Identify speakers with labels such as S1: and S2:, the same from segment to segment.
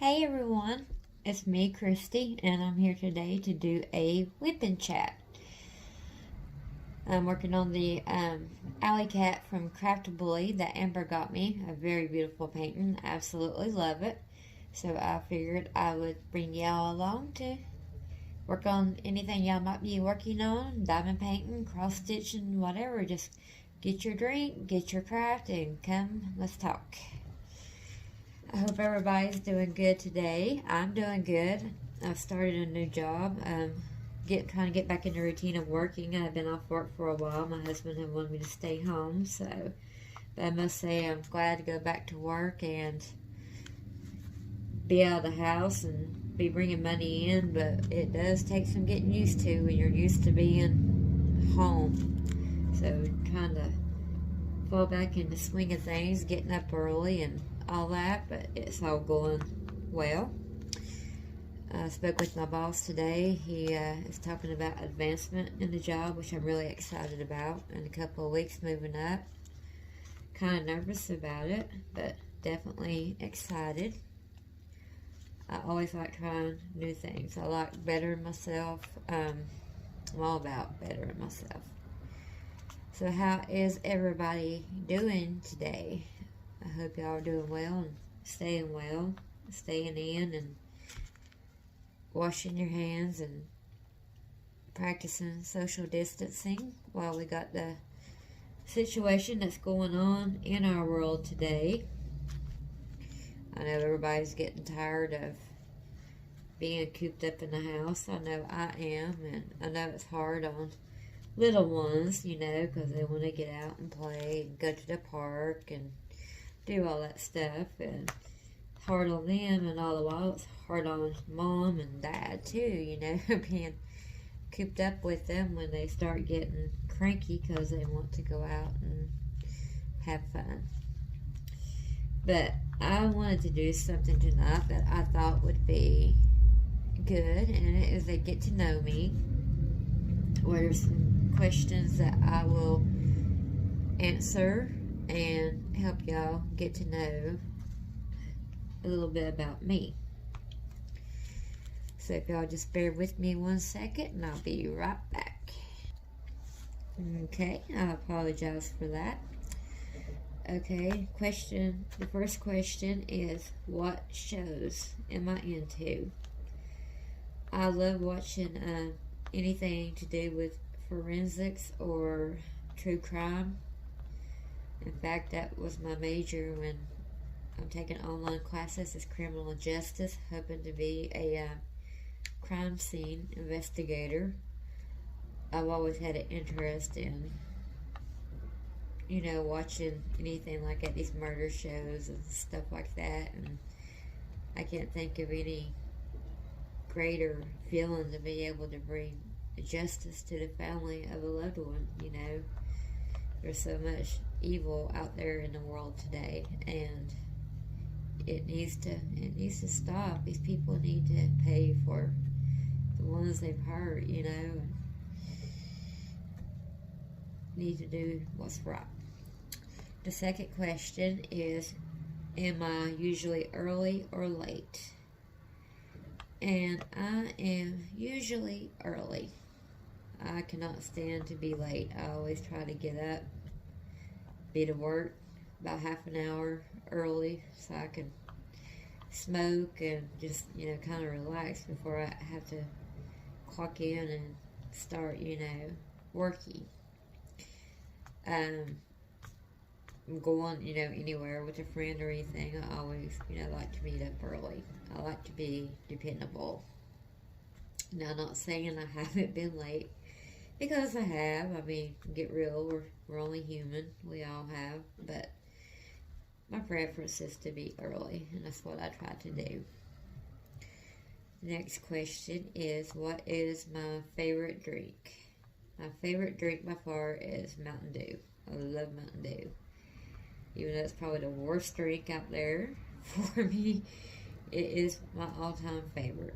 S1: Hey everyone, it's me, Kristi, and I'm here today to do a whipping chat. I'm working on the alley cat from Craftably that Amber got me. A very beautiful painting. Absolutely love it. So I figured I would bring y'all along to work on anything y'all might be working on. Diamond painting, cross stitching, whatever. Just get your drink, get your craft, and come, let's talk. I hope everybody's doing good today. I'm doing good. I've started a new job. Get back in the routine of working. I've been off work for a while. My husband had wanted me to stay home, but I must say I'm glad to go back to work and be out of the house and be bringing money in. But it does take some getting used to when you're used to being home. So trying to fall back in the swing of things, getting up early and all that, but it's all going well. I spoke with my boss today. He is talking about advancement in the job, which I'm really excited about. In a couple of weeks, moving up. Kind of nervous about it, but definitely excited. I always like trying new things. I like bettering myself. I'm all about bettering myself. So how is everybody doing today? I hope y'all are doing well and staying in and washing your hands and practicing social distancing while we got the situation that's going on in our world today. I know everybody's getting tired of being cooped up in the house. I know I am, and I know it's hard on little ones, because they want to get out and play and go to the park and do all that stuff, and it's hard on them, and all the while it's hard on mom and dad too, being cooped up with them when they start getting cranky because they want to go out and have fun. But I wanted to do something tonight that I thought would be good, and it is a get to know me, where there's some questions that I will answer and help y'all get to know a little bit about me. So if y'all just bear with me 1 second and I'll be right back. Okay, I apologize for that. Okay, the first question is, what shows am I into? I love watching anything to do with forensics or true crime. In fact, that was my major when I'm taking online classes as criminal justice, hoping to be a crime scene investigator. I've always had an interest in, watching anything like at these murder shows and stuff like that, and I can't think of any greater feeling to be able to bring justice to the family of a loved one. There's so much evil out there in the world today, and it needs to stop. These people need to pay for the ones they've hurt, and need to do what's right. The second question is, am I usually early or late? And I am usually early. I cannot stand to be late. I always try to get up, be to work about half an hour early so I can smoke and just, kind of relax before I have to clock in and start, working. I'm going, anywhere with a friend or anything, I always, like to meet up early. I like to be dependable. Now, I'm not saying I haven't been late, because I have. I mean, get real, we're only human. We all have. But my preference is to be early, and that's what I try to do. The next question is, what is my favorite drink? My favorite drink by far is Mountain Dew. I love Mountain Dew. Even though it's probably the worst drink out there, for me, it is my all-time favorite.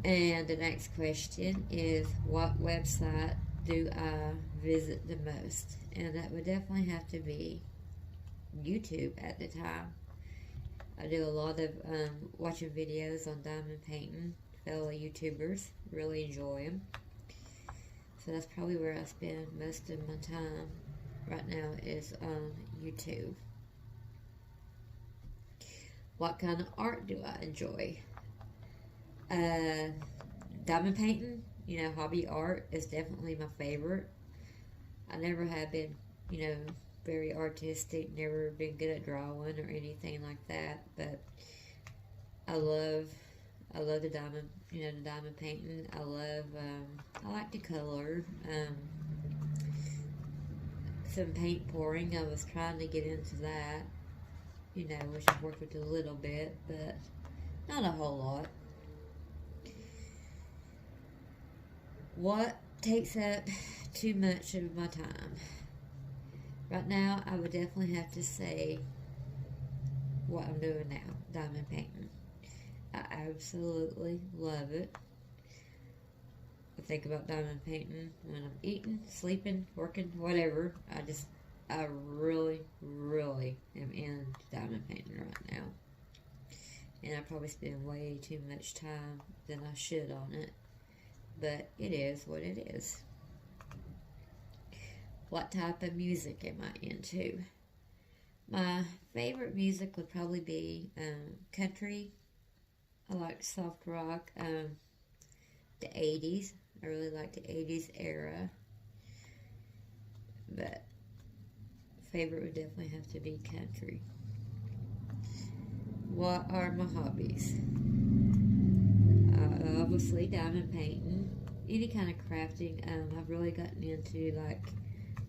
S1: And the next question is, what website do I visit the most? And that would definitely have to be YouTube at the time. I do a lot of watching videos on diamond painting, fellow YouTubers. Really enjoy them. So that's probably where I spend most of my time right now is on YouTube. What kind of art do I enjoy? Diamond painting, hobby art is definitely my favorite. I never have been, very artistic, never been good at drawing or anything like that, but I love the diamond, the diamond painting. I like to color, some paint pouring. I was trying to get into that, which I've worked with a little bit, but not a whole lot. What takes up too much of my time? Right now, I would definitely have to say what I'm doing now, diamond painting. I absolutely love it. I think about diamond painting when I'm eating, sleeping, working, whatever. I really, really am into diamond painting right now. And I probably spend way too much time than I should on it. But it is what it is. What type of music am I into? My favorite music would probably be country. I like soft rock. The 80s. I really like the 80s era. But favorite would definitely have to be country. What are my hobbies? Obviously diamond painting. Any kind of crafting. I've really gotten into like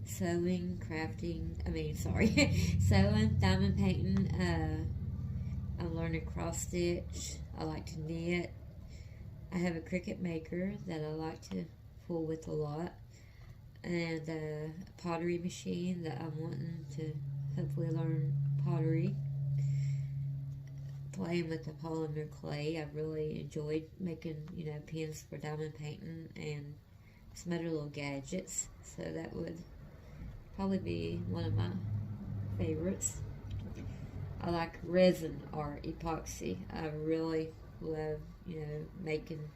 S1: sewing, sewing, diamond painting. I'm learning cross stitch. I like to knit. I have a Cricut maker that I like to fool with a lot, and a pottery machine that I'm wanting to hopefully learn pottery. Playing with the polymer clay. I've really enjoyed making, pins for diamond painting and some other little gadgets. So that would probably be one of my favorites. I like resin art, epoxy. I really love, making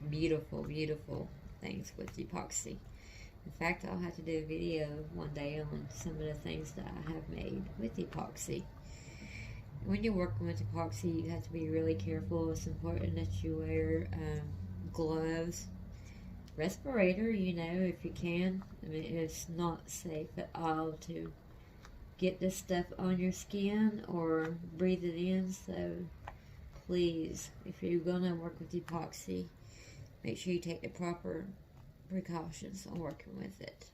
S1: beautiful, beautiful things with epoxy. In fact, I'll have to do a video one day on some of the things that I have made with epoxy. When you're working with epoxy, you have to be really careful. It's important that you wear gloves, respirator, if you can. It's not safe at all to get this stuff on your skin or breathe it in. So please, if you're going to work with epoxy, make sure you take the proper precautions on working with it.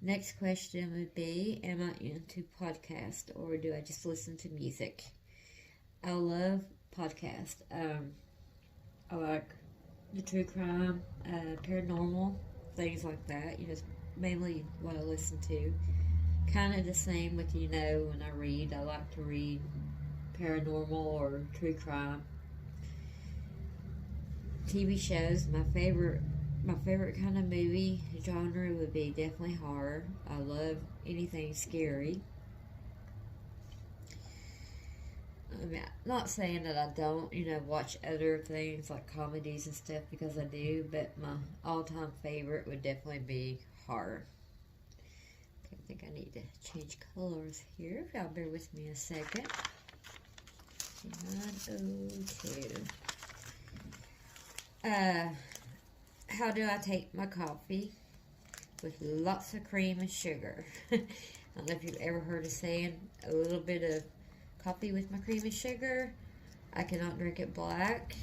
S1: Next question would be, am I into podcast or do I just listen to music? I love podcast. I like the true crime, paranormal, things like that. It's mainly what I listen to. Kind of the same with, when I read. I like to read paranormal or true crime. TV shows, my favorite kind of movie genre would be definitely horror. I love anything scary. I'm not saying that I don't, watch other things like comedies and stuff, because I do, but my all-time favorite would definitely be horror. Okay, I think I need to change colors here. If y'all bear with me a second. 902. How do I take my coffee? With lots of cream and sugar. I don't know if you've ever heard of saying a little bit of coffee with my cream and sugar. I cannot drink it black.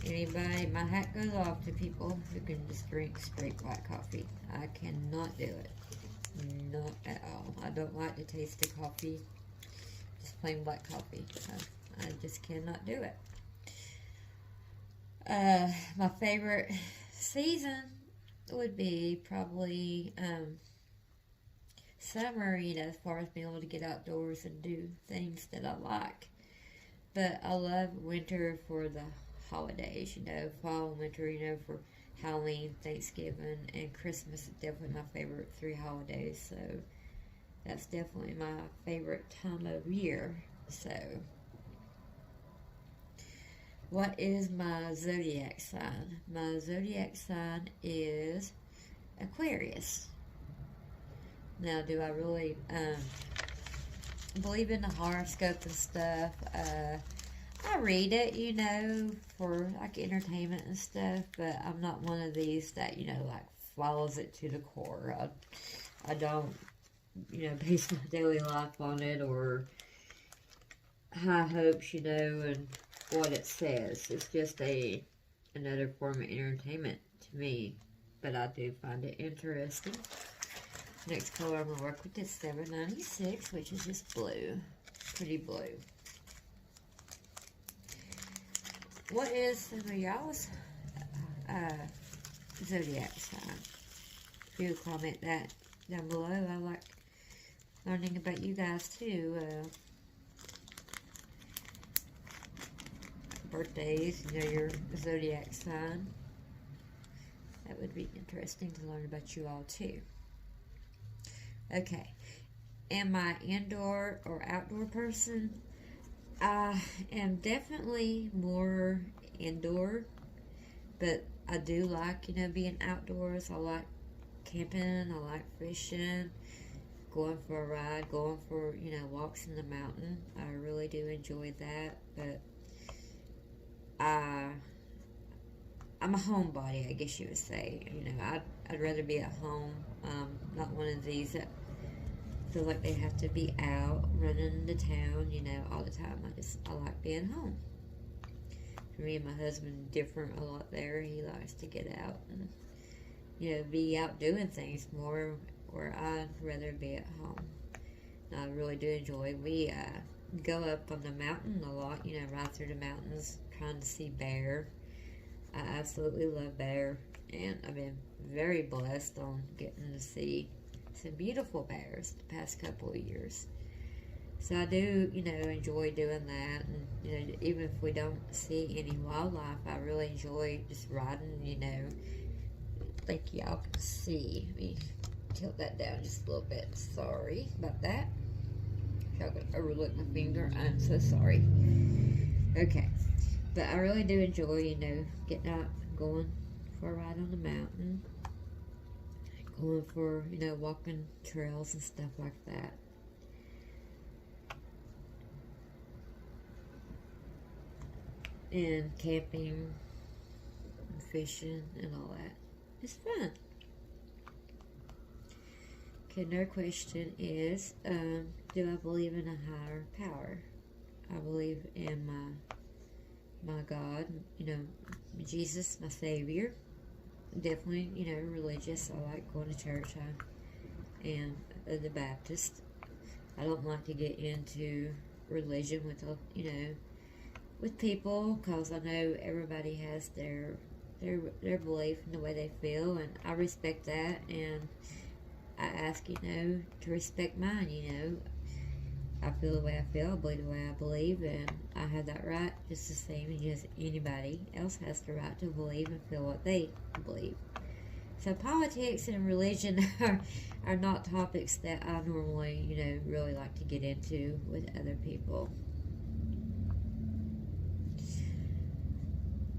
S1: My hat goes off to people who can just drink straight black coffee. I cannot do it. Not at all. I don't like the taste of coffee. Just plain black coffee. I just cannot do it. My favorite season would be probably summer, as far as being able to get outdoors and do things that I like. But I love winter for the holidays, fall and winter, for Halloween, Thanksgiving, and Christmas is definitely my favorite 3 holidays. So That's definitely my favorite time of year. So, what is my zodiac sign? My zodiac sign is Aquarius. Now, do I really believe in the horoscope and stuff? I read it, for like entertainment and stuff, but I'm not one of these that, like follows it to the core. I don't, base my daily life on it or high hopes, and what it says. It's just another form of entertainment to me, but I do find it interesting. Next color I'm going to work with is 796, which is just blue. Pretty blue. What is some of y'all's zodiac sign? If you comment that down below, I like learning about you guys too. Birthdays, your zodiac sign. That would be interesting to learn about you all too. Okay, am I indoor or outdoor person? I am definitely more indoor, but I do like, being outdoors. I like camping, I like fishing, going for a ride, going for, walks in the mountain. I really do enjoy that, but I'm a homebody, I guess you would say. I'd rather be at home. Not one of these that feel like they have to be out running into town, all the time. I like being home. For me and my husband, different a lot there. He likes to get out and, be out doing things more, where I'd rather be at home. And I really do enjoy. We go up on the mountain a lot, ride through the mountains, trying to see bear. I absolutely love bear, and I've been very blessed on getting to see some beautiful bears the past couple of years. So I do, enjoy doing that, and, even if we don't see any wildlife, I really enjoy just riding, like y'all can see. Let me tilt that down just a little bit. Sorry about that. Y'all can overlook my finger. I'm so sorry. Okay. But I really do enjoy, getting out, going for a ride on the mountain, going for, walking trails and stuff like that. And camping, and fishing, and all that. It's fun. Okay, another question is, do I believe in a higher power? I believe in my God, Jesus, my Savior. Definitely, religious. I like going to church. I am the Baptist. I don't like to get into religion with, with people, because I know everybody has their belief and the way they feel, and I respect that, and I ask, to respect mine, I feel the way I feel, I believe the way I believe, and I have that right just the same as anybody else has the right to believe and feel what they believe. So politics and religion are not topics that I normally, really like to get into with other people.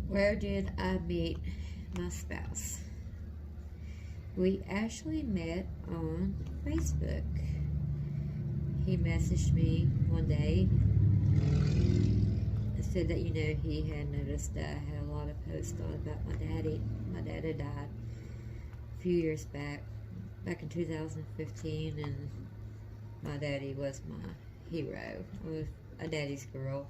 S1: Where did I meet my spouse? We actually met on Facebook. He messaged me one day and said that, he had noticed that I had a lot of posts on about my daddy. My dad had died a few years back in 2015, and my daddy was my hero. I was a daddy's girl,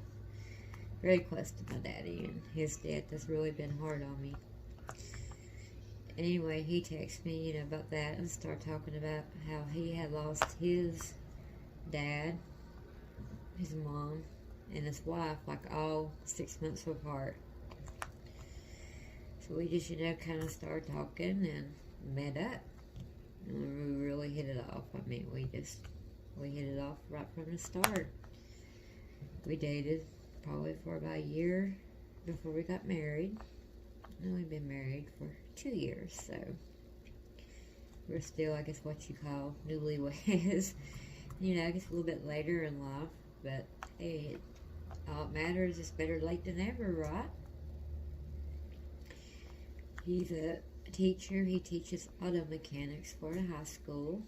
S1: very close to my daddy, and his death has really been hard on me. Anyway, he texted me, about that, and started talking about how he had lost his dad, his mom, and his wife, like all 6 months apart. So we just, kind of started talking and met up. And we really hit it off. I mean, we hit it off right from the start. We dated probably for about a year before we got married. And we've been married for 2 years, so we're still, I guess, what you call newlyweds. I guess a little bit later in life, but hey, all it matters is better late than ever, right? He's a teacher. He teaches auto mechanics for a high school.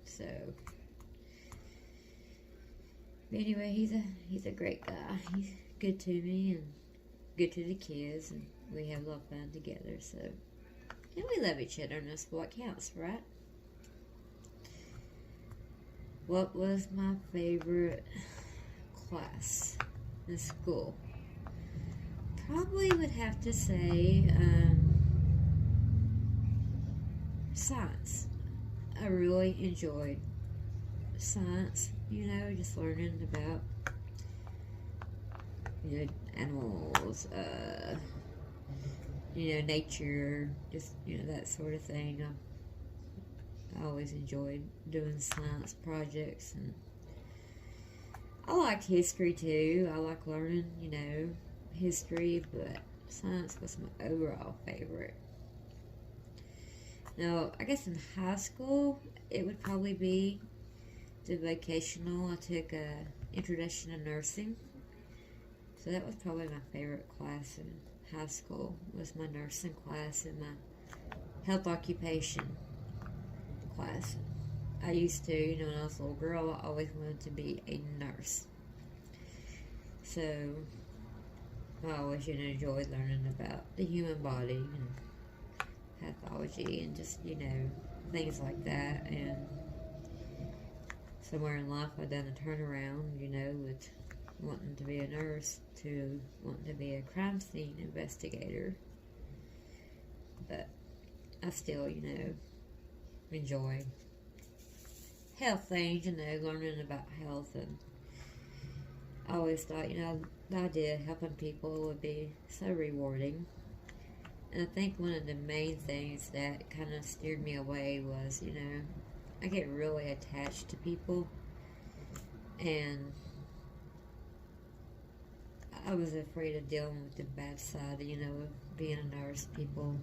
S1: So, anyway, he's a great guy. He's good to me and good to the kids, and we have a lot of fun together. So, and we love each other, and that's what counts, right? What was my favorite class in school? Probably would have to say science. I really enjoyed science, just learning about, animals, nature, just, that sort of thing. I always enjoyed doing science projects, and I liked history too. I like learning, history, but science was my overall favorite. Now, I guess in high school, it would probably be the vocational. I took a introduction to nursing, so that was probably my favorite class in high school. Was my nursing class and my health occupation class. I used to, when I was a little girl, I always wanted to be a nurse. So I always enjoyed learning about the human body and pathology and just, things like that. And somewhere in life I done a turnaround, with wanting to be a nurse to wanting to be a crime scene investigator. But I still, enjoy health things, learning about health, and I always thought, the idea of helping people would be so rewarding. And I think one of the main things that kind of steered me away was, I get really attached to people, and I was afraid of dealing with the bad side, of being a nurse. People,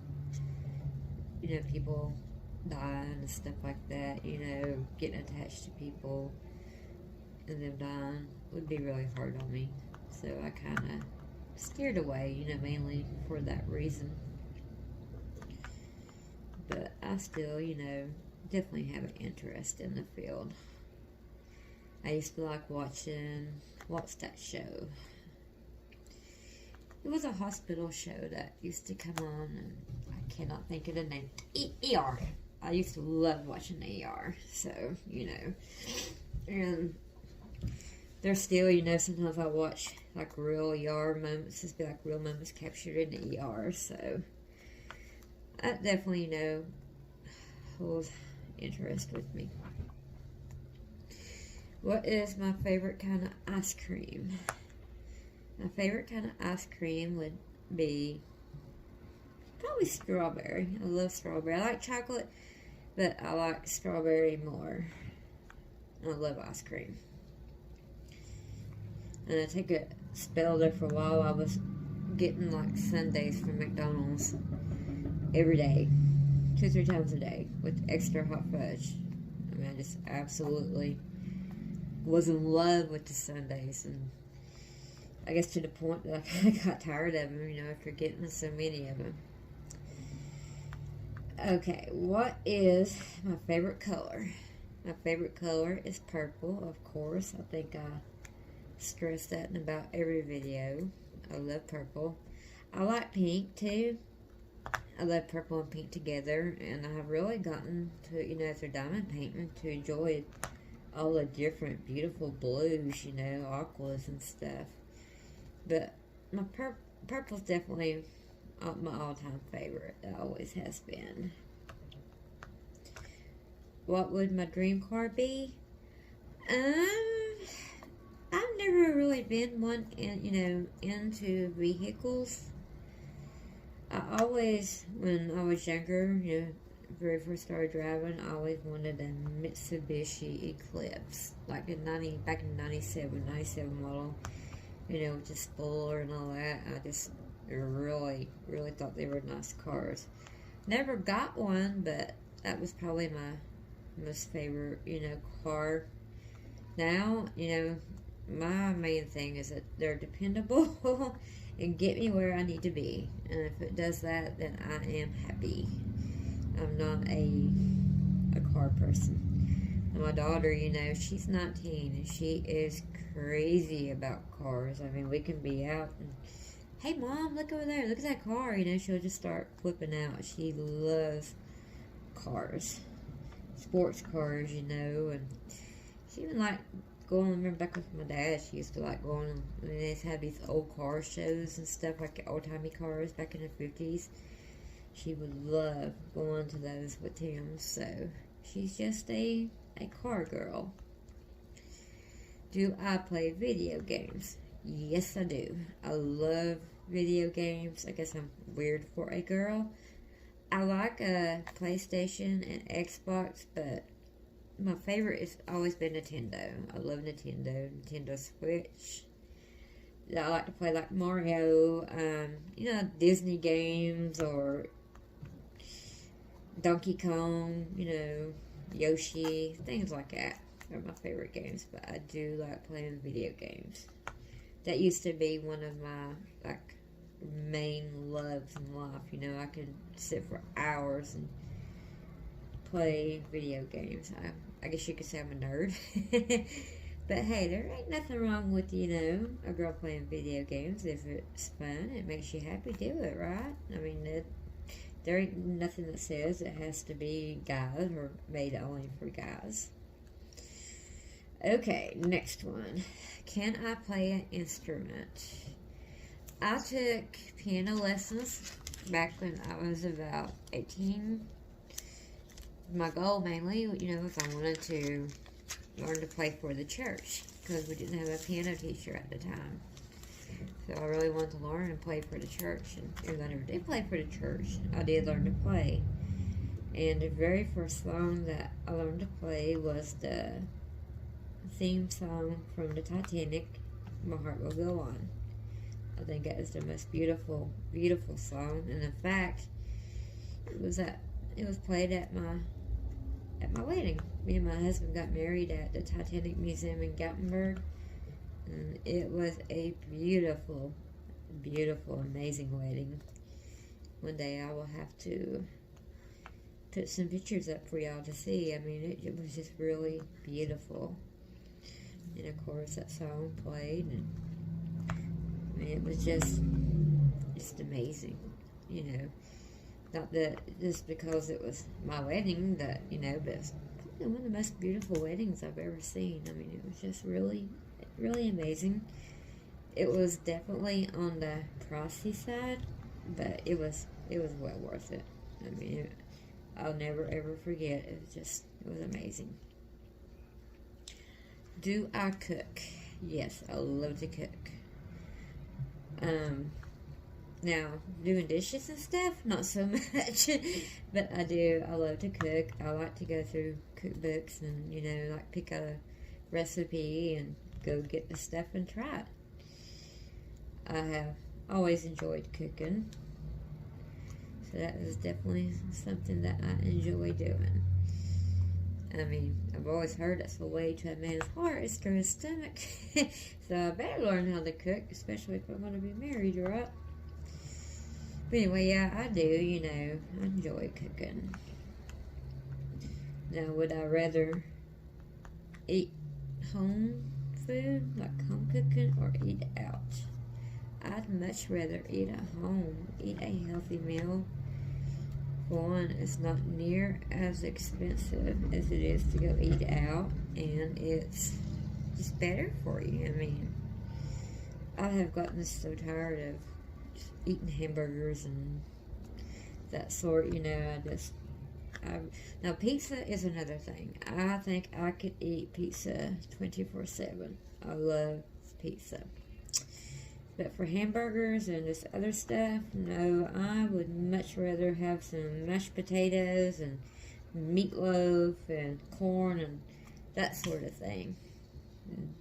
S1: people dying and stuff like that, getting attached to people and them dying would be really hard on me. So I kind of steered away, mainly for that reason. But I still, definitely have an interest in the field. I used to like what's that show? It was a hospital show that used to come on, and I cannot think of the name. ER. I used to love watching ER, so, and there's still, sometimes I watch, like, real ER moments, just be like real moments captured in the ER, so that definitely, holds interest with me. What is my favorite kind of ice cream? My favorite kind of ice cream would be probably strawberry. I love strawberry. I like chocolate, but I like strawberry more. I love ice cream. And I took a spell there for a while. I was getting like sundaes from McDonald's every day, 2-3 times a day, with extra hot fudge. I mean, I just absolutely was in love with the sundaes, and I guess to the point that I got tired of them, after getting so many of them. Okay, what is my favorite color? My favorite color is purple, of course. I think I stress that in about every video. I love purple. I like pink too. I love purple and pink together, and I have really gotten to, through diamond painting, to enjoy all the different beautiful blues, aquas and stuff. But my purple's definitely my all-time favorite. It always has been. What would my dream car be? I've never really been one, into vehicles. I always, when I was younger, very first started driving, I always wanted a Mitsubishi Eclipse, like back in 97 model, with the spoiler and all that. I just really, really thought they were nice cars. Never got one, but that was probably my most favorite, car. Now, my main thing is that they're dependable and get me where I need to be. And if it does that, then I am happy. I'm not a car person. And my daughter, she's 19 and she is crazy about cars. I mean, we can be out and, hey mom, look over there, look at that car. She'll just start flipping out. She loves cars, sports cars, and she even like going, I remember back with my dad, she used to like going, they had these old car shows and stuff, like old-timey cars back in the 50s. She would love going to those with him, so she's just a car girl. Do I play video games? Yes, I do. I love video games. I guess I'm weird for a girl. I like PlayStation and Xbox, but my favorite has always been Nintendo. I love Nintendo Switch. I like to play like Mario, Disney games, or Donkey Kong, Yoshi, things like that. They're my favorite games, but I do like playing video games. That used to be one of my, main loves in life. I could sit for hours and play video games. I guess you could say I'm a nerd. But hey, there ain't nothing wrong with, a girl playing video games. If it's fun, it makes you happy, do it, right? I mean, there ain't nothing that says it has to be guys or made only for guys. Okay, next one. Can I play an instrument? I took piano lessons back when I was about 18. My goal mainly, was I wanted to learn to play for the church because we didn't have a piano teacher at the time. So I really wanted to learn and play for the church. And even though I never did play for the church, I did learn to play. And the very first song that I learned to play was the theme song from the Titanic, My Heart Will Go On. I think that is the most beautiful, beautiful song. And in fact, it was played at my wedding. Me and my husband got married at the Titanic Museum in Gatlinburg. And it was a beautiful, beautiful, amazing wedding. One day I will have to put some pictures up for y'all to see. I mean, it was just really beautiful. And of course, that song played, and I mean, it was just amazing. Not that just because it was my wedding that, but it's probably one of the most beautiful weddings I've ever seen. I mean, it was just really, really amazing. It was definitely on the pricey side, but it was well worth it. I mean, I'll never ever forget. It was amazing. Do I cook? Yes, I love to cook. Now, doing dishes and stuff, not so much, but I do. I love to cook. I like to go through cookbooks and, like pick a recipe and go get the stuff and try it. I have always enjoyed cooking, so that is definitely something that I enjoy doing. I mean, I've always heard that's the way to a man's heart is through his stomach. So I better learn how to cook, especially if I'm going to be married, right? But anyway, yeah, I do, I enjoy cooking. Now, would I rather eat home food, like home cooking, or eat out? I'd much rather eat at home, eat a healthy meal. One, it's not near as expensive as it is to go eat out, and it's just better for you. I mean, I have gotten so tired of just eating hamburgers and that sort, now pizza is another thing. I think I could eat pizza 24/7. I love pizza. But for hamburgers and this other stuff, no, I would much rather have some mashed potatoes and meatloaf and corn and that sort of thing.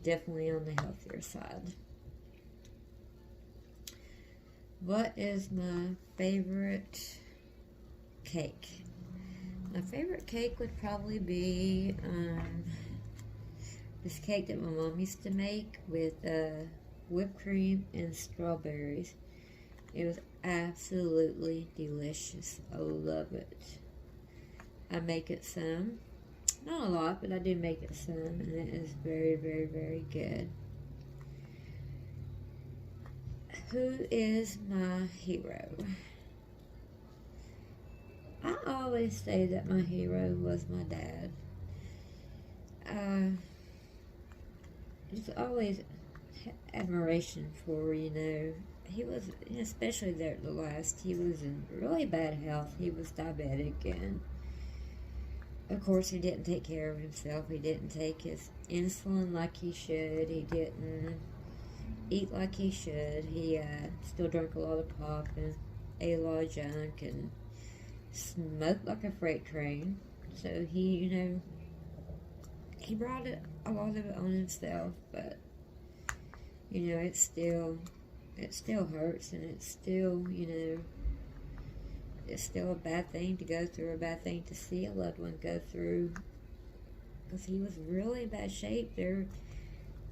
S1: Definitely on the healthier side. What is my favorite cake? My favorite cake would probably be this cake that my mom used to make with whipped cream and strawberries. It was absolutely delicious. I love it. I make it some. Not a lot, but I do make it some, and it is very, very, very good. Who is my hero? I always say that my hero was my dad. Just always admiration for, he was, especially there at the last, he was in really bad health. He was diabetic, and of course he didn't take care of himself. He didn't take his insulin like he should. He didn't eat like he should. He still drank a lot of pop and ate a lot of junk and smoked like a freight train. So he, he brought a lot of it on himself, but it still hurts, and it's still, it's still a bad thing to go through, a bad thing to see a loved one go through, because he was really in bad shape there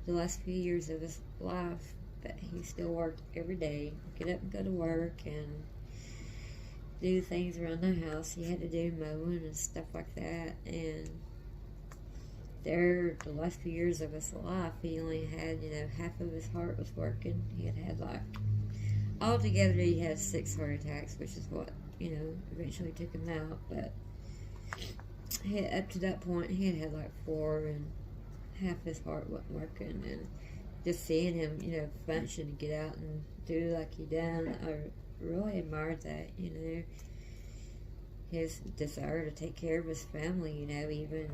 S1: the last few years of his life, but he still worked every day, get up and go to work and do things around the house. He had to do mowing and stuff like that, and the last few years of his life, he only had, half of his heart was working. He had altogether he had 6 heart attacks, which is what, eventually took him out, but up to that point, he had 4, and half his heart wasn't working, and just seeing him, function and get out and do like he done, I really admired that, his desire to take care of his family, even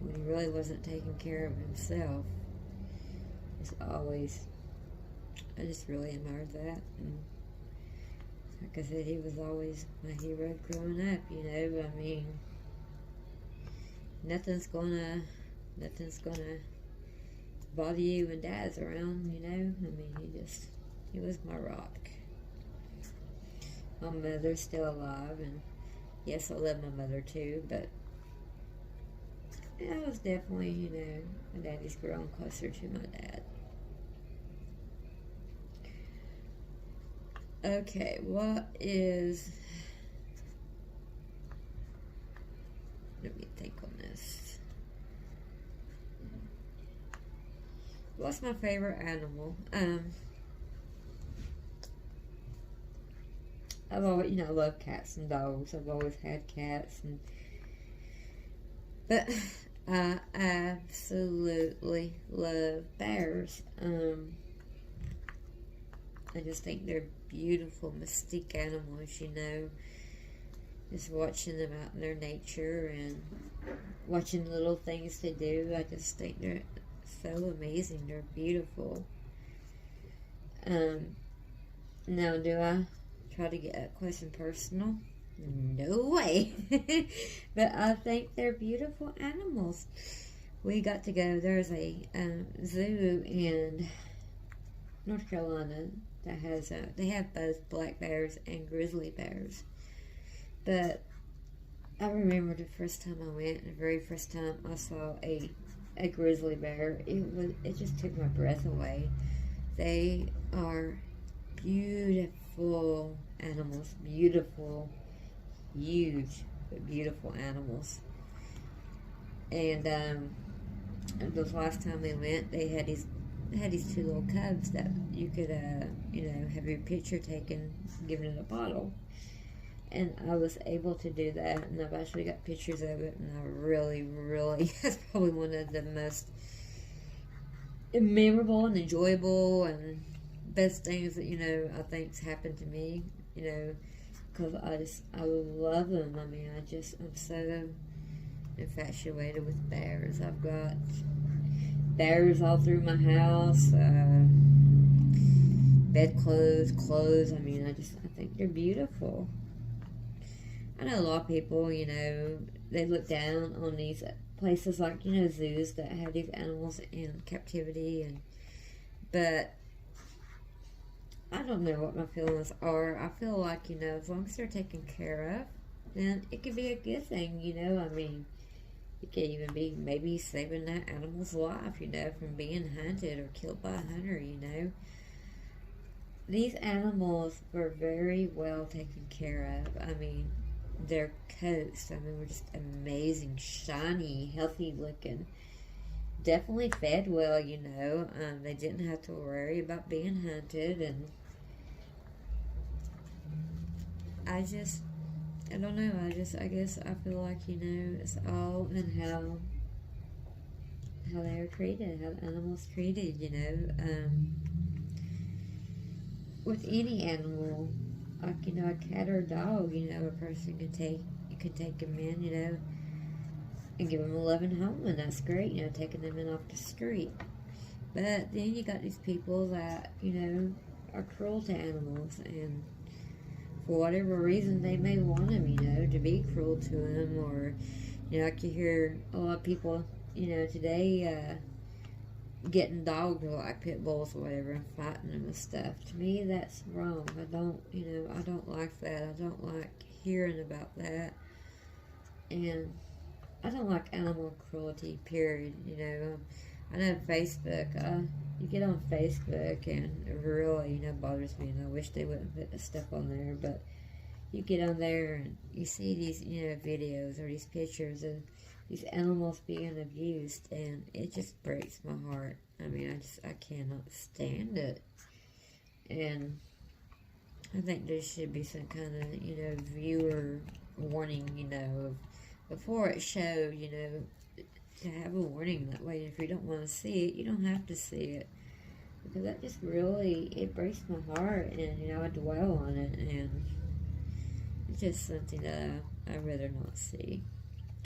S1: when he really wasn't taking care of himself. I just really admired that. And like I said, he was always my hero growing up, I mean, nothing's gonna bother you when Dad's around, I mean, he was my rock. My mother's still alive, and yes, I love my mother too, but I was definitely, my daddy's grown closer to my dad. Okay, let me think on this. What's my favorite animal? I've always, I love cats and dogs. I've always had cats, but I absolutely love bears. I just think they're beautiful, mystique animals, just watching them out in their nature and watching little things they do. I just think they're so amazing. They're beautiful. Now, do I try to get up close and personal? No way. But I think they're beautiful animals. We got to go, there's a zoo in North Carolina that has, they have both black bears and grizzly bears. But I remember the first time I went, the very first time I saw a grizzly bear, it just took my breath away. They are beautiful animals, beautiful, huge, but beautiful animals. And the last time we went, they had these 2 little cubs that you could, have your picture taken, given in a bottle. And I was able to do that, and I've actually got pictures of it, and I really, really, that's probably one of the most memorable and enjoyable and best things that, I think's happened to me, because I love them. I mean, I'm so infatuated with bears. I've got bears all through my house, clothes. I mean, I think they're beautiful. I know a lot of people, they look down on these places like, zoos that have these animals in captivity, but I don't know what my feelings are. I feel like, as long as they're taken care of, then it could be a good thing, I mean, It could even be maybe saving that animal's life, you know, from being hunted or killed by a hunter, you know. These animals were very well taken care of. I mean, their coats, I mean, were just amazing, shiny, healthy looking. Definitely fed well, you know. They didn't have to worry about being hunted, and I don't know. I guess I feel like, you know, it's all in how they are treated, how the animals treated, you know. With any animal, like, you know, a cat or a dog, you know, a person can take them in, you know, and give them a loving home, and that's great, you know, taking them in off the street. But then you got these people that, you know, are cruel to animals, and for whatever reason they may want them, you know, to be cruel to them, or, you know, like you hear a lot of people, you know, today, getting dogs or like pit bulls or whatever and fighting them and stuff. To me, that's wrong. I don't, you know, I don't like that. I don't like hearing about that. And I don't like animal cruelty, period. You know, I know Facebook, you get on Facebook and it really, you know, bothers me, and I wish they wouldn't put this stuff on there, but you get on there and you see these, you know, videos or these pictures of these animals being abused, and it just breaks my heart. I mean, I cannot stand it. And I think there should be some kind of, you know, viewer warning, you know, before it shows, you know, to have a warning that way. If you don't want to see it, you don't have to see it. Because that just really, it breaks my heart, and, you know, I dwell on it, and it's just something that I'd rather not see.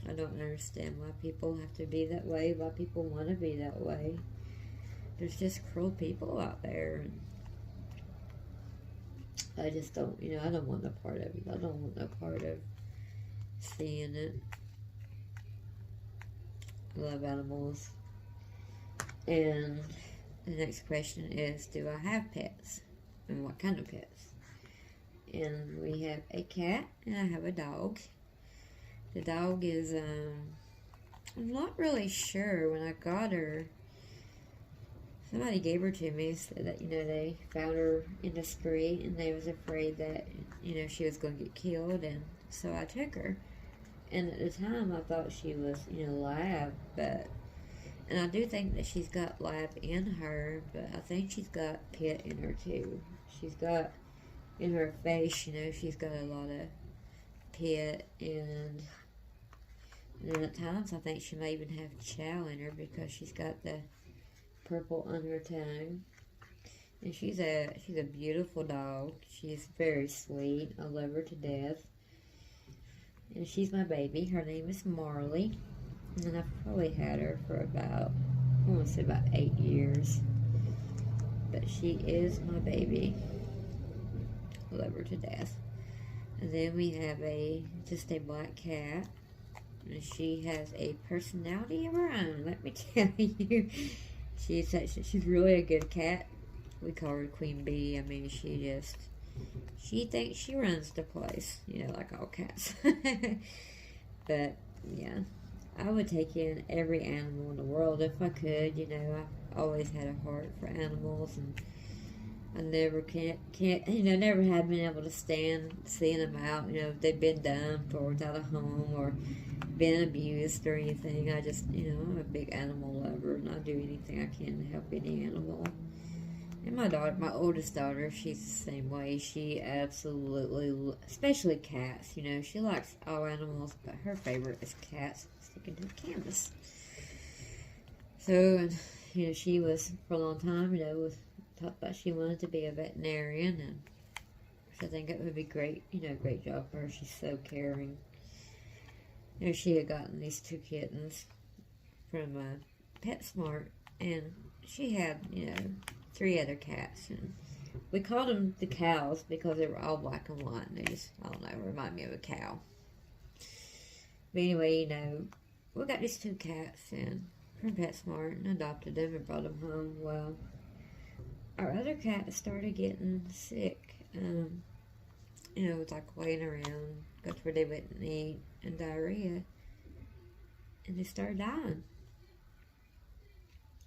S1: I don't understand why people have to be that way, why people want to be that way. There's just cruel people out there, and I just don't, you know, I don't want no part of it. I don't want no part of seeing it. I love animals. And the next question is, do I have pets? And what kind of pets? And we have a cat, and I have a dog. The dog is, I'm not really sure. When I got her, somebody gave her to me, said that, you know, they found her in the street, and they was afraid that, you know, she was going to get killed, and so I took her. And at the time, I thought she was, you know, lab, but, and I do think that she's got lab in her, but I think she's got pit in her too. She's got, in her face, you know, she's got a lot of pit, and then at times I think she may even have chow in her because she's got the purple on her tongue. And she's a beautiful dog. She's very sweet. I love her to death. And she's my baby. Her name is Marley. And I've probably had her for about, I want to say about 8 years. But she is my baby. I love her to death. And then we have just a black cat. And she has a personality of her own, let me tell you. She's really a good cat. We call her Queen Bee. I mean, she thinks she runs the place, you know, like all cats. But, yeah, I would take in every animal in the world if I could, you know. I've always had a heart for animals, and I never can't, you know, never have been able to stand seeing them out, you know, if they've been dumped or without a home or been abused or anything. I just, you know, I'm a big animal lover, and I'll do anything I can to help any animal. And my daughter, my oldest daughter, she's the same way. She absolutely, especially cats, you know, she likes all animals, but her favorite is cats, sticking to the canvas. So, you know, she was, for a long time, you know, was talked about she wanted to be a veterinarian, and I think it would be great, you know, great job for her. She's so caring. You know, she had gotten these 2 kittens from PetSmart, and she had, you know, 3 other cats, and we called them the cows because they were all black and white, and they just, I don't know, remind me of a cow. But anyway, you know, we got these 2 cats and from PetSmart and adopted them and brought them home. Well, our other cat started getting sick. You know, it was like laying around, got where they wouldn't eat, and diarrhea. and they started dying.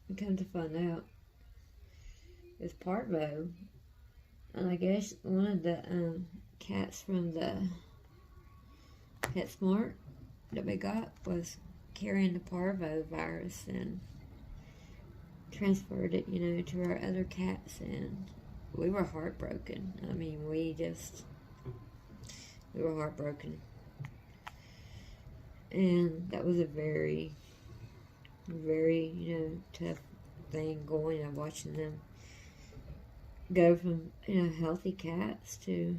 S1: And come to find out, it's parvo. And I guess one of the cats from the PetSmart that we got was carrying the parvo virus and transferred it, to our other cats, and we were heartbroken. I mean, we were heartbroken. And that was a very, very, tough thing going and watching them go from, healthy cats to,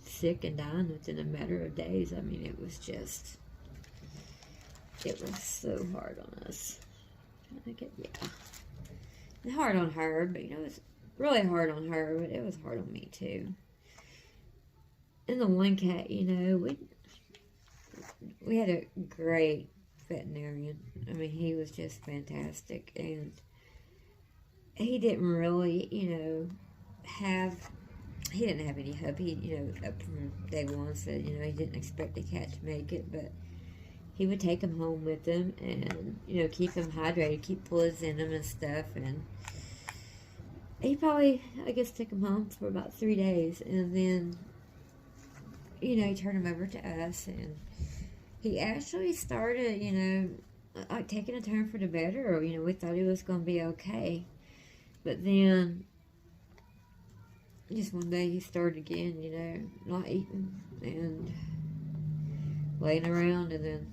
S1: sick and dying within a matter of days. I mean, it was so hard on us. And hard on her, but, it was really hard on her, but it was hard on me, too. And the one cat, we had a great veterinarian. I mean, he was just fantastic, and he didn't really, he didn't have any hope. He, up from day one said, he didn't expect the cat to make it, but he would take him home with him and, keep him hydrated, keep fluids in him and stuff, and he probably, I guess, took him home for about 3 days, and then, he turned him over to us, and he actually started, like taking a turn for the better, or, we thought he was going to be okay. But then, just one day he started again, not eating and laying around, and then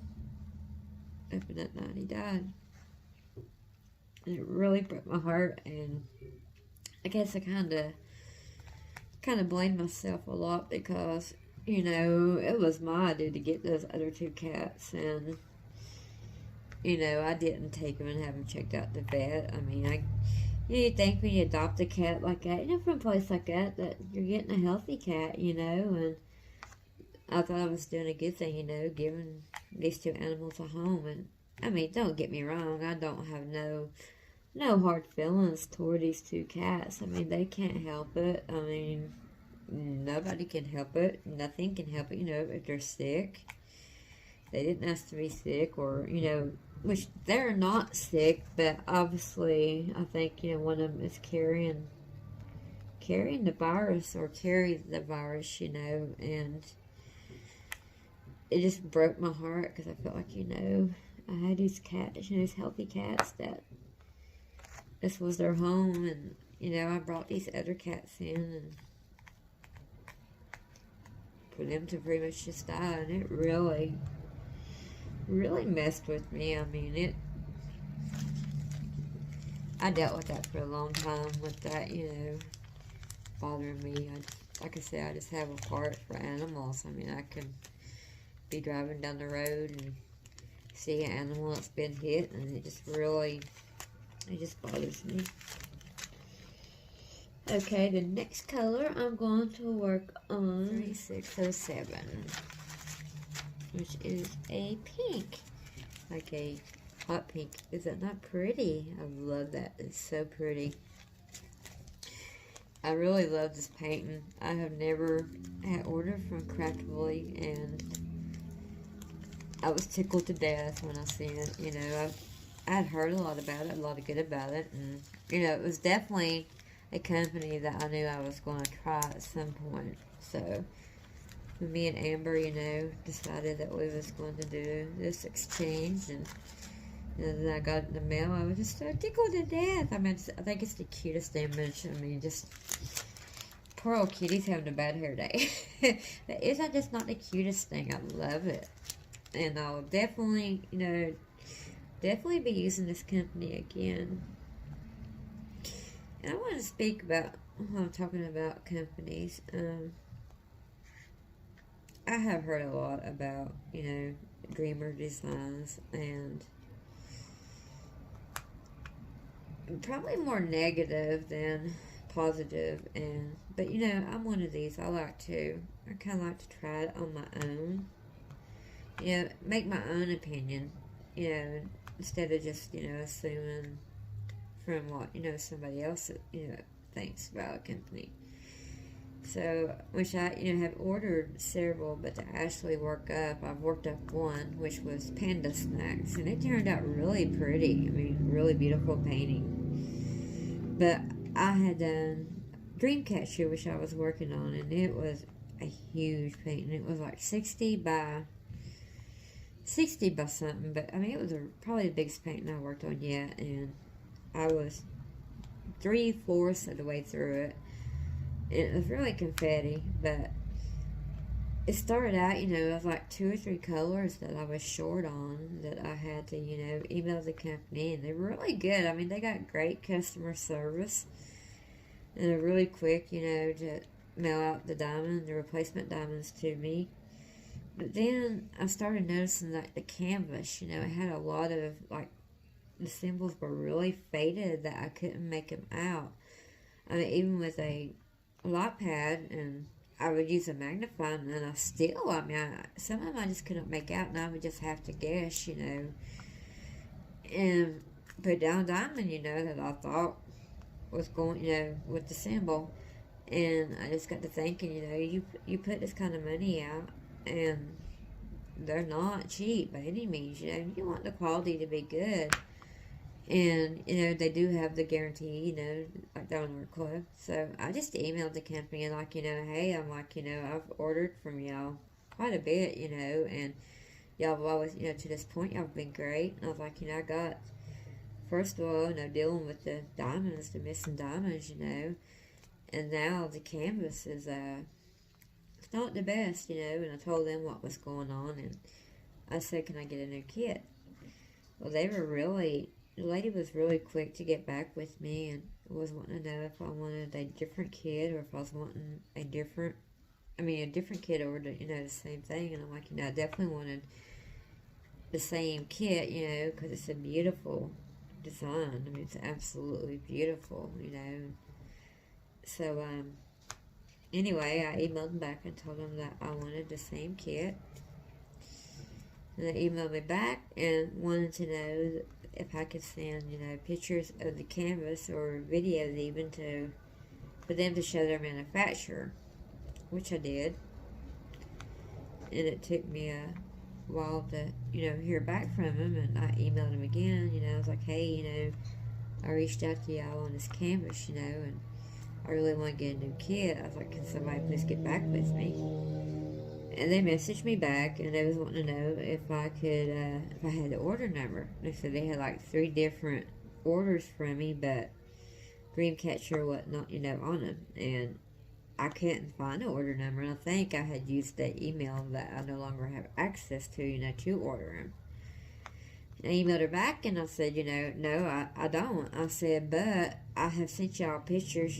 S1: up in that night he died. And it really broke my heart, and I guess I kind of blamed myself a lot because, it was my idea to get those other 2 cats, and, I didn't take them and have them checked out at the vet. I mean, you'd think when you adopt a cat like that, from a place like that you're getting a healthy cat, and I thought I was doing a good thing, giving these 2 animals a home. And, I mean, don't get me wrong, I don't have no hard feelings toward these 2 cats. I mean, they can't help it. I mean, nobody can help it. Nothing can help it, if they're sick. They didn't ask to be sick, or, which they're not sick, but obviously I think, one of them is carrying the virus, or carries the virus, and it just broke my heart because I felt like, I had these cats, these healthy cats that this was their home, and, I brought these other cats in, and for them to pretty much just die, and it really messed with me. I mean, I dealt with that for a long time, with that, bothering me. Like I said, I just have a heart for animals. I mean, I can be driving down the road and see an animal that's been hit, and it just bothers me. Okay, the next color I'm going to work on 3607, which is a pink, like a hot pink. Is that not pretty? I love that. It's so pretty. I really love this painting. I have never had ordered from Craftily, and I was tickled to death when I seen it. I had heard a lot about it, a lot of good about it, and it was definitely a company that I knew I was going to try at some point. So when me and Amber, decided that we was going to do this exchange, and then I got it in the mail, I was just so tickled to death. I mean, I think it's the cutest image. I mean, just poor old kitty's having a bad hair day. But isn't that just not the cutest thing? I love it. And I'll definitely, definitely be using this company again. And I want to speak about, when I'm talking about companies, I have heard a lot about, Dreamer Designs, and probably more negative than positive, but I'm one of these. I kind of like to try it on my own, make my own opinion, instead of just, assuming from what, somebody else, thinks about a company. So, which I, have ordered several, but to actually work up, I've worked up one, which was Panda Snacks, and it turned out really pretty. I mean, really beautiful painting. But I had done Dreamcatcher, which I was working on, and it was a huge painting. It was like 60 by something, but I mean, it was probably the biggest painting I worked on yet, and I was 3/4 of the way through it. And it was really confetti, but it started out, it was like 2 or 3 colors that I was short on that I had to, email the company, and they're really good. I mean, they got great customer service, and they're really quick, to mail out the replacement diamonds to me. But then I started noticing that the canvas, it had a lot of, like, the symbols were really faded that I couldn't make them out. I mean, even with a light pad, and I would use a magnifying, and some of them I just couldn't make out, and I would just have to guess, and put down a diamond, that I thought was going, with the symbol. And I just got to thinking, you put this kind of money out, and they're not cheap by any means, you want the quality to be good. And, they do have the guarantee, like Diamond Art Club. So I just emailed the company and, like, hey, I'm like, I've ordered from y'all quite a bit, and y'all have always, to this point, y'all have been great. And I was like, I got, first of all, dealing with the diamonds, the missing diamonds, and now the canvas is, it's not the best, and I told them what was going on, and I said, can I get a new kit? Well, the lady was really quick to get back with me and was wanting to know if I wanted a different kit or if I was wanting a different kit or, the same thing. And I'm like, I definitely wanted the same kit, because it's a beautiful design. I mean, it's absolutely beautiful, So, anyway, I emailed them back and told them that I wanted the same kit. And they emailed me back and wanted to know if I could send, pictures of the canvas or videos even for them to show their manufacturer, which I did. And it took me a while to, hear back from them, and I emailed them again, I was like, hey, I reached out to y'all on this canvas, and I really want to get a new kit. I was like, can somebody please get back with me? And they messaged me back, and they was wanting to know if I could, if I had the order number. They said they had like 3 different orders from me, but Dreamcatcher whatnot, on them. And I couldn't find the order number, and I think I had used that email that I no longer have access to, to order them. And I emailed her back, and I said, no, I don't. I said, but I have sent y'all pictures,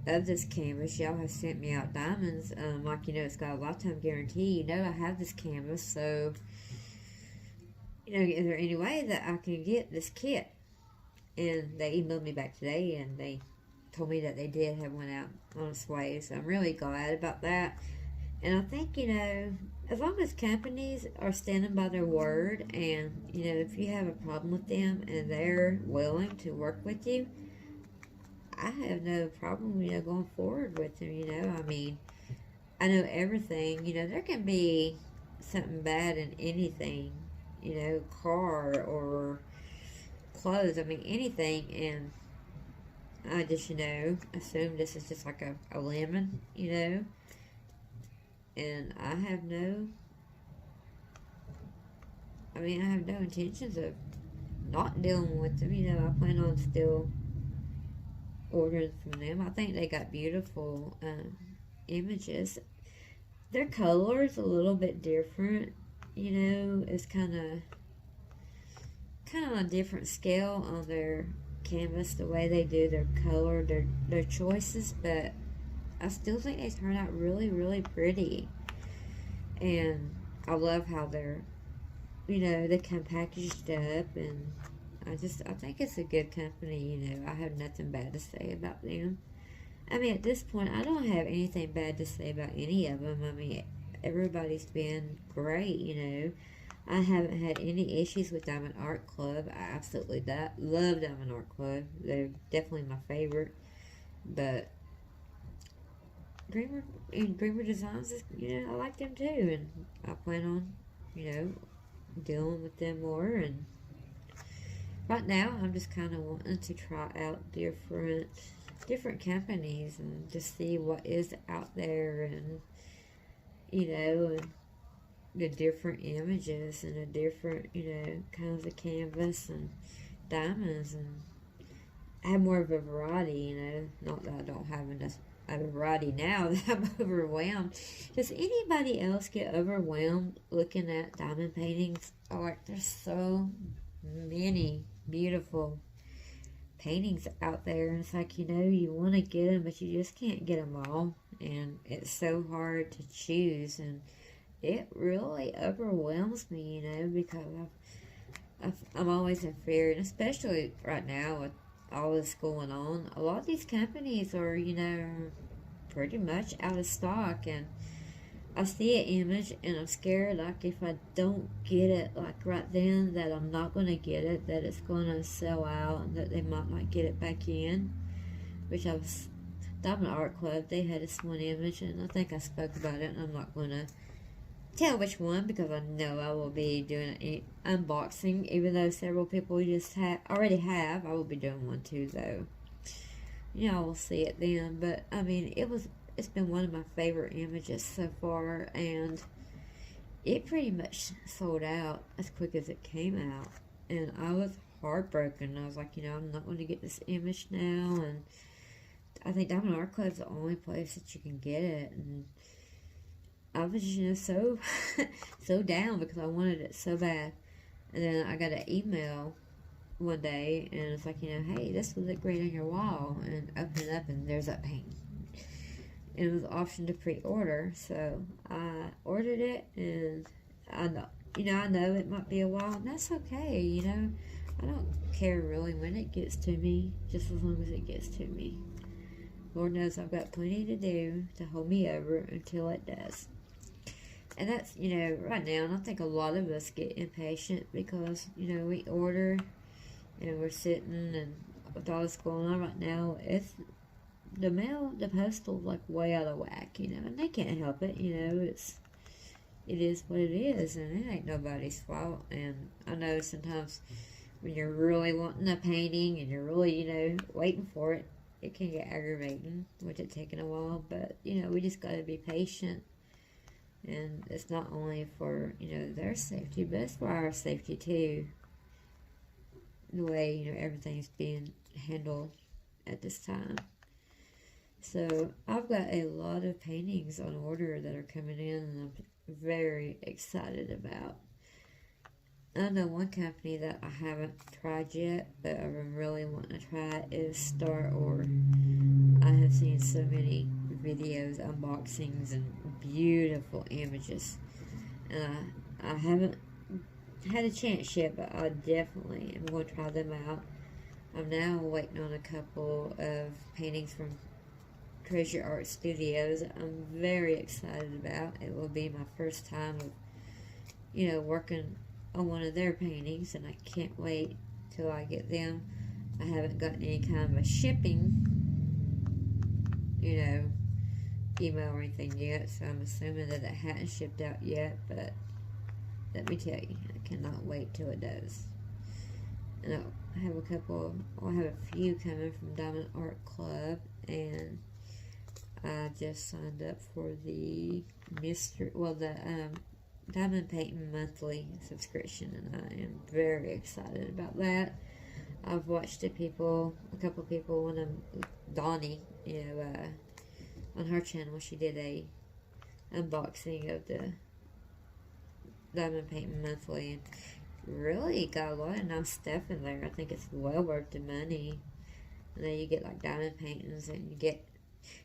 S1: of this canvas. Y'all have sent me out diamonds, like, it's got a lifetime guarantee. I have this canvas, so, is there any way that I can get this kit? And they emailed me back today, and they told me that they did have one out on its way, so I'm really glad about that. And I think, as long as companies are standing by their word, and, if you have a problem with them and they're willing to work with you, I have no problem, going forward with them, I mean, I know everything, there can be something bad in anything, car or clothes, I mean, anything, and I just, assume this is just like a lemon, and I have no intentions of not dealing with them, I plan on still ordering from them. I think they got beautiful images. Their color is a little bit different, it's kind of on a different scale on their canvas, the way they do their color, their choices, but I still think they turn out really, really pretty. And I love how they're, they come packaged up, and I think it's a good company, I have nothing bad to say about them. I mean, at this point, I don't have anything bad to say about any of them. I mean, everybody's been great, I haven't had any issues with Diamond Art Club. I absolutely love Diamond Art Club. They're definitely my favorite. But Dreamer Designs, I like them too, and I plan on, dealing with them more. And right now, I'm just kind of wanting to try out different companies and just see what is out there, and and the different images and the different kinds of canvas and diamonds, and I have more of a variety. Not that I don't have enough. I have a variety now that I'm overwhelmed. Does anybody else get overwhelmed looking at diamond paintings? Oh, like, there's so many beautiful paintings out there, and it's like, you want to get them, but you just can't get them all, and it's so hard to choose, and it really overwhelms me, because I'm always in fear, and especially right now with all this going on, a lot of these companies are, pretty much out of stock, and I see an image and I'm scared, like, if I don't get it, like, right then, that I'm not going to get it, that it's going to sell out, and that they might not get it back in, which Diamond Art Club, they had this one image, and I think I spoke about it, and I'm not going to tell which one, because I know I will be doing an unboxing, even though several people already have. I will be doing one too, though. Y'all will see it then, but, I mean, it's been one of my favorite images so far, and it pretty much sold out as quick as it came out, and I was heartbroken. I was like, I'm not going to get this image now, and I think Diamond Art Club is the only place that you can get it, and I was, so so down because I wanted it so bad. And then I got an email one day, and it's like, hey, this would look great on your wall, and open it up, and there's that painting. And it was an option to pre-order, so I ordered it, and I know it might be a while, and that's okay, I don't care really when it gets to me, just as long as it gets to me. Lord knows I've got plenty to do to hold me over until it does. And that's, right now, and I think a lot of us get impatient because, we order, and we're sitting, and with all this going on right now, it's the postal's like way out of whack, and they can't help it, it is what it is, and it ain't nobody's fault. And I know sometimes when you're really wanting a painting and you're really, waiting for it, it can get aggravating with it taking a while, but, we just gotta be patient. And it's not only for, their safety, but it's for our safety too. The way, everything's being handled at this time. So, I've got a lot of paintings on order that are coming in, and I'm very excited about. I know one company that I haven't tried yet, but I've been really wanting to try is Star Or. I have seen so many videos, unboxings, and beautiful images. And I haven't had a chance yet, but I definitely am going to try them out. I'm now waiting on a couple of paintings from Treasure Art Studios that I'm very excited about. It will be my first time of, working on one of their paintings, and I can't wait till I get them. I haven't gotten any kind of a shipping, email or anything yet, so I'm assuming that it hadn't shipped out yet, but let me tell you, I cannot wait till it does. And I have a few coming from Diamond Art Club, and I just signed up for the Diamond Painting Monthly subscription, and I am very excited about that. I've watched a couple people, one of Donnie, on her channel, she did a unboxing of the Diamond Painting Monthly, and really got a lot of nice stuff in there. I think it's well worth the money. And then you get like diamond paintings, and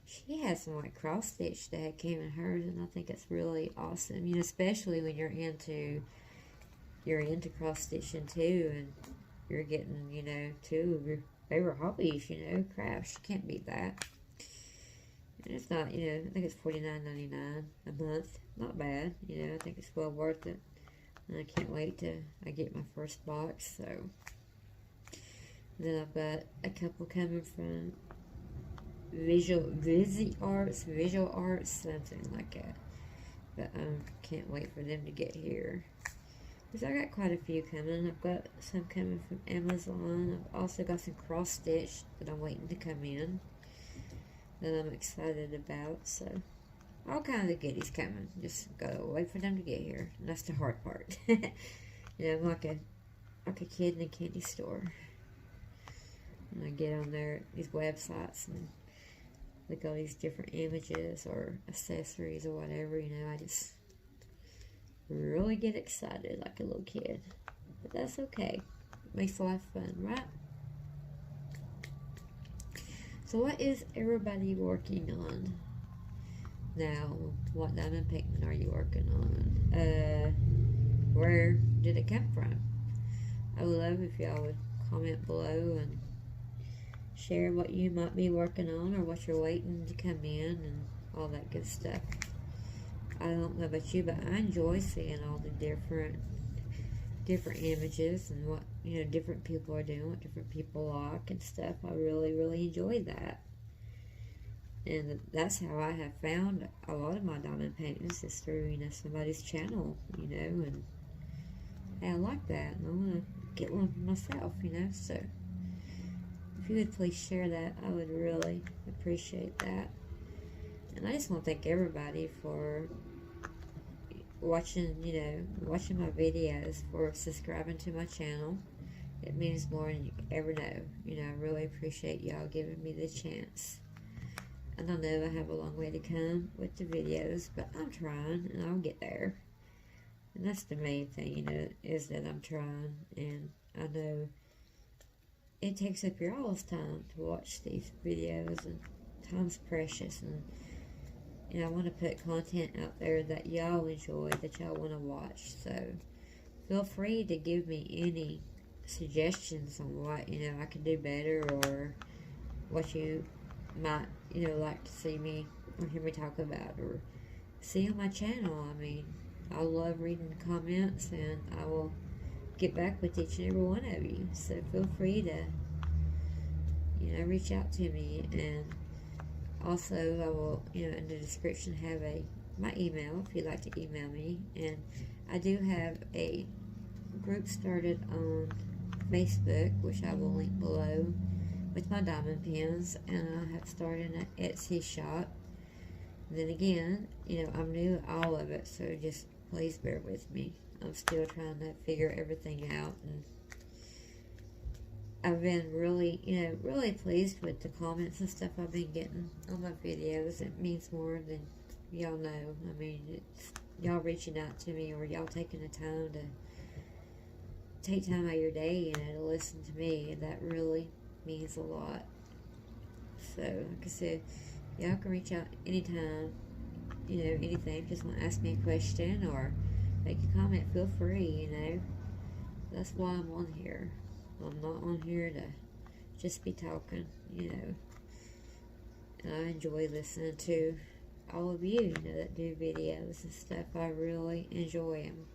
S1: she has some like cross stitch that came in hers, and I think it's really awesome. Especially when you're into cross stitching too, and you're getting, two of your favorite hobbies, crafts. You can't beat that. And it's not, I think it's $49.99 a month. Not bad, I think it's well worth it. And I can't wait till I get my first box, so. And then I've got a couple coming from visual arts, something like that. But can't wait for them to get here. Because I got quite a few coming. I've got some coming from Amazon. I've also got some cross stitch that I'm waiting to come in that I'm excited about. So all kinds of goodies coming. Just gotta wait for them to get here. And that's the hard part. I'm like a kid in a candy store. And I get on these websites and look at all these different images or accessories or whatever, I just really get excited like a little kid. But that's okay. It makes life fun, right? So what is everybody working on now? What diamond painting are you working on? Where did it come from? I would love if y'all would comment below and share what you might be working on or what you're waiting to come in and all that good stuff. I don't know about you, but I enjoy seeing all the different images and what different people are doing, what different people like and stuff. I really enjoy that, and that's how I have found a lot of my diamond paintings is through somebody's channel, and I like that, and I want to get one for myself, so if you would please share that, I would really appreciate that. And I just want to thank everybody for watching my videos, for subscribing to my channel. It means more than you ever know. I really appreciate y'all giving me the chance. And I know I have a long way to come with the videos, but I'm trying, and I'll get there. And that's the main thing, is that I'm trying, and I know it takes up your all's time to watch these videos, and time's precious, and I want to put content out there that y'all enjoy, that y'all want to watch. So feel free to give me any suggestions on what I can do better, or what you might like to see me or hear me talk about or see on my channel. I mean, I love reading the comments, and I will get back with each and every one of you. So feel free to reach out to me, and also I will in the description have my email if you'd like to email me. And I do have a group started on Facebook, which I will link below, with my diamond pins, and I have started an Etsy shop. And then again, I'm new at all of it, so just please bear with me. I'm still trying to figure everything out, and I've been really pleased with the comments and stuff I've been getting on my videos. It means more than y'all know. I mean, it's y'all reaching out to me, or y'all taking the time to take time out of your day, to listen to me, and that really means a lot. So, like I said, y'all can reach out anytime, anything. Just want to ask me a question or make a comment, feel free, That's why I'm on here. I'm not on here to just be talking, And I enjoy listening to all of you, that do videos and stuff. I really enjoy them.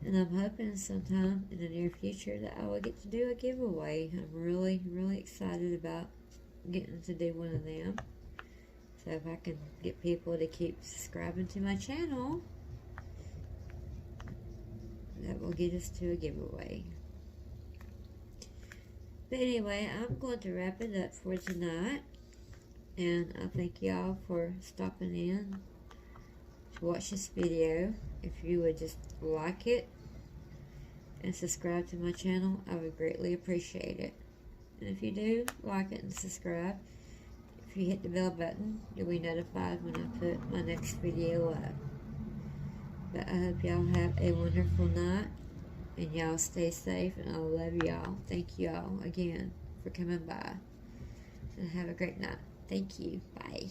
S1: And I'm hoping sometime in the near future that I will get to do a giveaway. I'm really excited about getting to do one of them. So if I can get people to keep subscribing to my channel, that will get us to a giveaway. But anyway, I'm going to wrap it up for tonight. And I thank y'all for stopping in to watch this video. If you would just like it and subscribe to my channel, I would greatly appreciate it. And if you do like it and subscribe, if you hit the bell button, you'll be notified when I put my next video up. But I hope y'all have a wonderful night, and y'all stay safe, and I love y'all. Thank y'all again for coming by, and have a great night. Thank you. Bye.